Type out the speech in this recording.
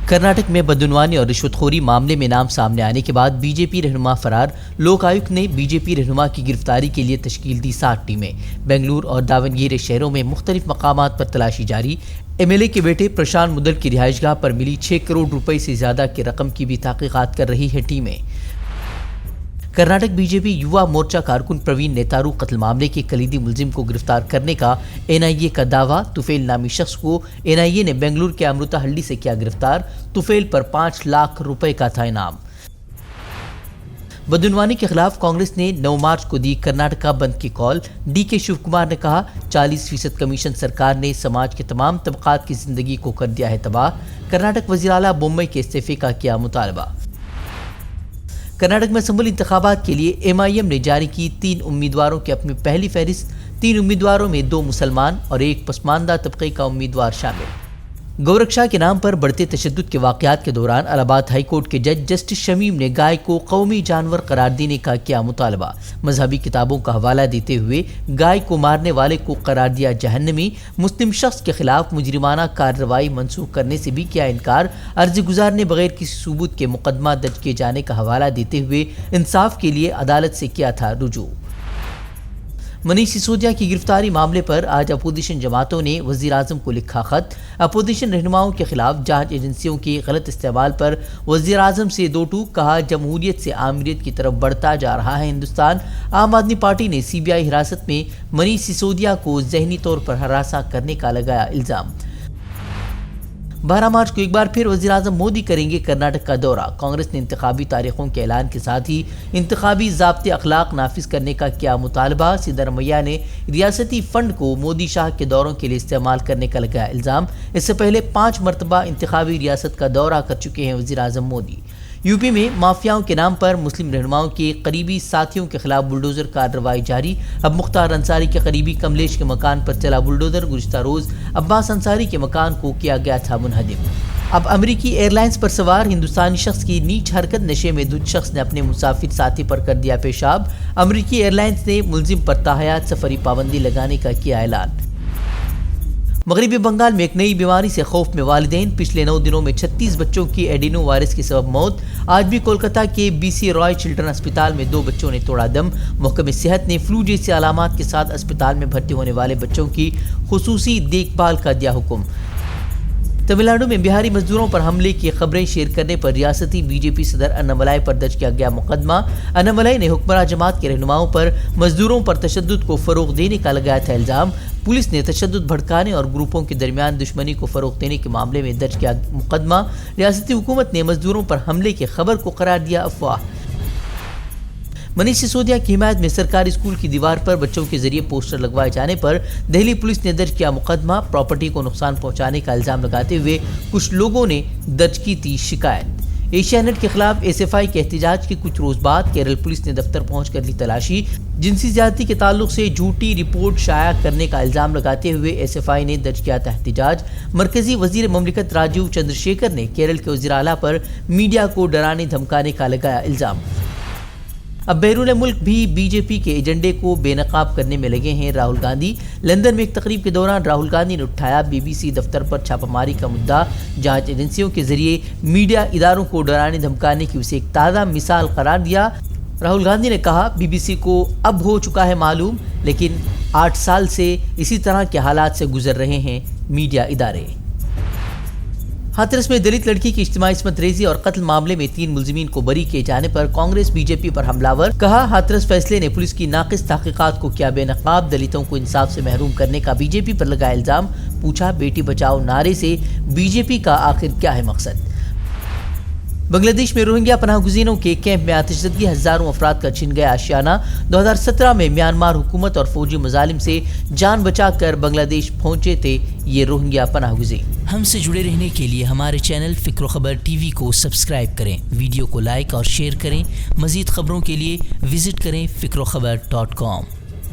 कर्नाटक में बदउनवानी और रिश्वतखोरी मामले में नाम सामने आने के बाद बीजेपी रहनुमा फरार। लोक आयुक्त ने बीजेपी रहनुमा की गिरफ्तारी के लिए तश्कील दी 7 टीमें। बेंगलुरु और दावनगेरे शहरों में मुख्तलिफ मकामात पर तलाशी जारी। MLA के बेटे प्रशांत मुदल की रिहाइशगाह पर मिली 6 करोड़ रुपए से ज्यादा की रकम की भी तहकीकात कर रही है टीमें। कर्नाटक बीजेपी युवा मोर्चा कारकुन प्रवीण नेतारू कत्ल मामले के कलीदी मुलजिम को गिरफ्तार करने का NIA का दावा। तुफेल नामी शख्स को NIA ने बेंगलुरु के अमृताहल्ली से किया गिरफ्तार। तुफेल पर 5 लाख रुपए का था इनाम। बदउनवानी के खिलाफ कांग्रेस ने 9 मार्च को दी कर्नाटका बंद की कॉल। DK शिव कुमार ने कहा 40% कमीशन सरकार ने समाज के तमाम तबकात की जिंदगी को कर दिया है तबाह। कर्नाटक वज़ीर आला बोम्मई के इस्तीफे का किया मुतालबा। कर्नाटक में असम्बली इंतखाबात के लिए MIM ने जारी की 3 उम्मीदवारों की अपनी पहली फहरिस्त। 3 उम्मीदवारों में 2 मुसलमान और 1 पसमानदा तबके का उम्मीदवार शामिल। गौरक्षा के नाम पर बढ़ते तशद्दुद के वाक़यात के दौरान इलाहाबाद हाई कोर्ट के जज जस्टिस शमीम ने गाय को कौमी जानवर करार देने का किया मुतालबा। मजहबी किताबों का हवाला देते हुए गाय को मारने वाले को करार दिया जहन्नमी। मुस्लिम शख्स के खिलाफ मुजरिमाना कार्रवाई मनसूख करने से भी किया इनकार। अर्जी गुजार ने बगैर किसी सबूत के मुकदमा दर्ज किए जाने का हवाला देते हुए इंसाफ के लिए अदालत से किया था रुजू। मनीष सिसोदिया की गिरफ्तारी मामले पर आज अपोजिशन जमातों ने वज़ीर आज़म को लिखा खत। अपोजिशन रहनुमाओं के खिलाफ जांच एजेंसियों के गलत इस्तेमाल पर वज़ीर आज़म से 2 टूक। कहा जमहूरियत से आमिरियत की तरफ बढ़ता जा रहा है हिंदुस्तान। आम आदमी पार्टी ने CBI हिरासत में मनीष सिसोदिया को जहनी तौर पर हरासा करने का लगाया इल्ज़ाम। 12 मार्च को एक बार फिर वज़ीर आज़म मोदी करेंगे कर्नाटक का दौरा। कांग्रेस ने इंतखाबी तारीखों के ऐलान के साथ ही इंतखाबी ज़ाब्ते अखलाक नाफिज करने का किया मुतालबा। सिद्धरमैया ने रियासती फंड को मोदी शाह के दौरों के लिए इस्तेमाल करने का लगाया इल्ज़ाम। इससे पहले 5 मरतबा इंतखाबी रियासत का दौरा कर चुके हैं वज़ीर आज़म मोदी। यूपी में माफियाओं के नाम पर मुस्लिम रहनुमाओं के करीबी साथियों के खिलाफ बुलडोजर कार्रवाई जारी। अब मुख्तार अंसारी के करीबी कमलेश के मकान पर चला बुलडोजर। गुज़िश्ता रोज अब्बास अंसारी के मकान को किया गया था मुनहदिम। अब अमेरिकी एयरलाइंस पर सवार हिंदुस्तानी शख्स की नीच हरकत। नशे में धुत शख्स ने अपने मुसाफिर साथी पर कर दिया पेशाब। अमेरिकी एयरलाइंस ने मुलजिम पर ताहयात सफरी पाबंदी लगाने का किया ऐलान। मगरबी बंगाल में एक नई बीमारी से खौफ में वालिदैन। पिछले 9 दिनों में 36 बच्चों की एडिनो वायरस के सबब मौत। आज भी कोलकाता के BC रॉय चिल्ड्रन अस्पताल में 2 बच्चों ने तोड़ा दम। महकमे सेहत ने फ्लू जैसे अलामात के साथ अस्पताल में भर्ती होने वाले बच्चों की खुसूसी देखभाल का दिया हुक्म। तमिलनाडु में बिहारी मजदूरों पर हमले की खबरें शेयर करने पर रियासती BJP सदर अन्नामलाई पर दर्ज किया गया मुकदमा। अन्नामलाई ने हुक्मरान जमात के रहनुमाओं पर मजदूरों पर तशद्दुद को फरोग देने का लगाया था इल्ज़ाम। पुलिस ने तशद्दुद भड़काने और ग्रुपों के दरमियान दुश्मनी को फरोग देने के मामले में दर्ज किया मुकदमा। रियासती हुकूमत ने मजदूरों पर हमले की खबर को करार दिया अफवाह। मनीष सिसोदिया की हिमायत में सरकारी स्कूल की दीवार पर बच्चों के जरिए पोस्टर लगवाए जाने पर दिल्ली पुलिस ने दर्ज किया मुकदमा। प्रॉपर्टी को नुकसान पहुंचाने का इल्जाम लगाते हुए कुछ लोगों ने दर्ज की थी शिकायत। एशियानेट के खिलाफ SFI के एहतजाज के कुछ रोज बाद केरल पुलिस ने दफ्तर पहुंचकर ली तलाशी। जिनसी ज्यादती के ताल्लुक से झूठी रिपोर्ट शाया करने का इल्जाम लगाते हुए SFI ने दर्ज किया था एहतजाज। मरकजी वजीर ममलिकत राजीव चंद्रशेखर ने केरल के वज़ीर आला पर मीडिया को डराने धमकाने का लगाया इल्जाम। अब बैरून मुल्क भी BJP के एजेंडे को बेनकाब करने में लगे हैं राहुल गांधी। लंदन में एक तकरीब के दौरान राहुल गांधी ने उठाया BBC दफ्तर पर छापामारी का मुद्दा। जांच एजेंसियों के जरिए मीडिया इदारों को डराने धमकाने की उसे एक ताज़ा मिसाल करार दिया। राहुल गांधी ने कहा BBC को अब हो चुका है मालूम, लेकिन 8 साल से इसी तरह के हालात से गुजर रहे हैं मीडिया इदारे। हाथरस में दलित लड़की की इज्तिमाई इस्मत रेजी और कत्ल मामले में 3 मुलजिमीन को बरी किए जाने पर कांग्रेस BJP पर हमलावर। कहा हाथरस फैसले ने पुलिस की नाकिस तहकीकात को किया बेनकाब। दलितों को इंसाफ से महरूम करने का BJP पर लगाया इल्जाम। पूछा बेटी बचाओ नारे से BJP का आखिर क्या है मकसद। बांग्लादेश में रोहिंग्या पनाहगुजीरों के कैंप में आतिशबाजी। हजारों अफराद का छिन गया आशियाना। 2017 में म्यांमार हुकूमत और फौजी मजालिम से जान बचाकर बांग्लादेश पहुंचे थे ये रोहिंग्या पनाहगुजीर। हमसे जुड़े रहने के लिए हमारे चैनल फिक्र खबर TV को सब्सक्राइब करें, वीडियो को लाइक और शेयर करें। मजीद खबरों के लिए विजिट करें fikrokhabar.com।